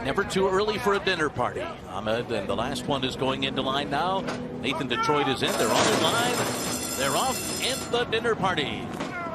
Never too early for a dinner party, Ahmed, and the last one is going into line now. Nathan Detroit is in. They're on the line. They're off in the dinner party.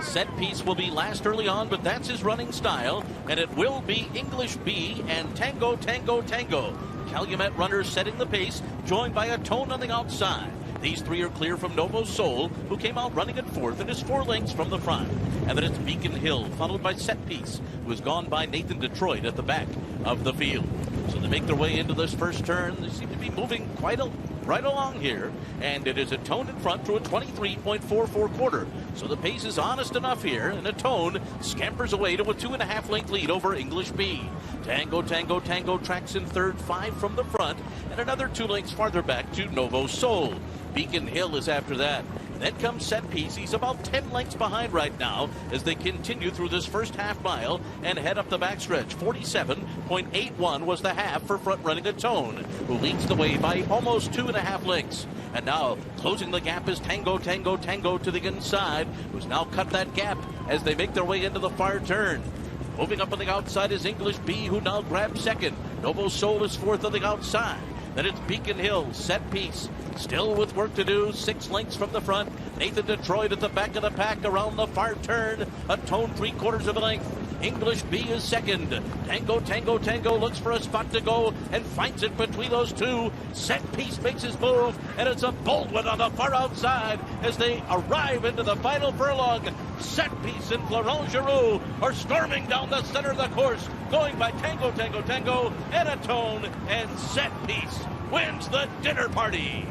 Set piece will be last early on, but that's his running style, and it will be English B and Tango, Tango, Tango. Calumet runners setting the pace, joined by a Tone on the outside. These three are clear from Novo Soul, who came out running at fourth and is 4 lengths from the front. And then it's Beacon Hill, followed by Set Piece, who has gone by Nathan Detroit at the back of the field. So they make their way into this first turn. They seem to be moving right along here. And it is a Tone in front through a 23.44 quarter. So the pace is honest enough here, and a Tone scampers away to a 2.5 length lead over English B. Tango, Tango, Tango tracks in third, 5 from the front, and another 2 lengths farther back to Novo Soul. Beacon Hill is after that. Then comes Set Piece. He's about 10 lengths behind right now as they continue through this first half mile and head up the backstretch. 47.81 was the half for front-running a Tone, who leads the way by almost 2.5 lengths. And now closing the gap is Tango, Tango, Tango to the inside, who's now cut that gap as they make their way into the far turn. Moving up on the outside is English B, who now grabs second. Novo Soul is fourth on the outside. Then it's Beacon Hill, Set Piece, still with work to do, 6 lengths from the front. Nathan Detroit at the back of the pack around the far turn, a Tone 3/4 of a length. English B is second. Tango, Tango, Tango looks for a spot to go and finds it between those two. Set Piece makes his move, and it's a bold one on the far outside as they arrive into the final furlong. Set Piece and Florent Giroux are storming down the center of the course, going by Tango, Tango, Tango, and a Tone, and Set Piece wins the dinner party.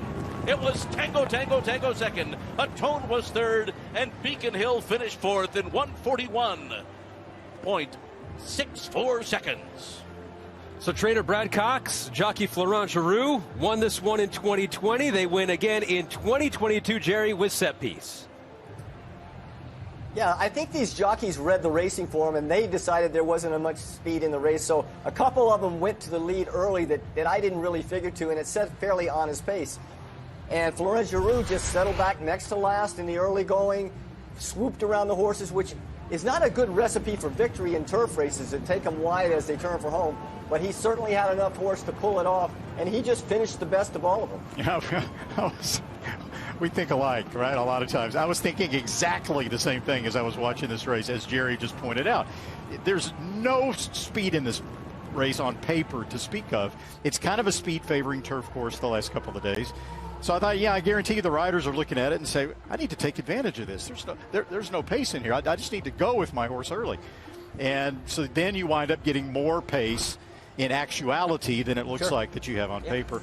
It was Tango, Tango, Tango second, a Tone was third, and Beacon Hill finished fourth in 1:41.64 seconds. So trainer Brad Cox, jockey Florent Giroux won this one in 2020. They win again in 2022, Jerry, with Set Piece. Yeah, I think these jockeys read the racing form, and they decided there wasn't much speed in the race. So a couple of them went to the lead early that I didn't really figure to, and it set fairly on his pace. And Florent Giroux just settled back next to last in the early going, swooped around the horses, which is not a good recipe for victory in turf races that take them wide as they turn for home. But he certainly had enough horse to pull it off, and he just finished the best of all of them. Yeah, we think alike, right? A lot of times. I was thinking exactly the same thing as I was watching this race, as Jerry just pointed out. There's no speed in this race on paper to speak of. It's kind of a speed favoring turf course the last couple of days. So I thought, yeah, I guarantee you the riders are looking at it and say, I need to take advantage of this. There's no pace in here. I just need to go with my horse early. And so then you wind up getting more pace in actuality than it looks like that you have on paper.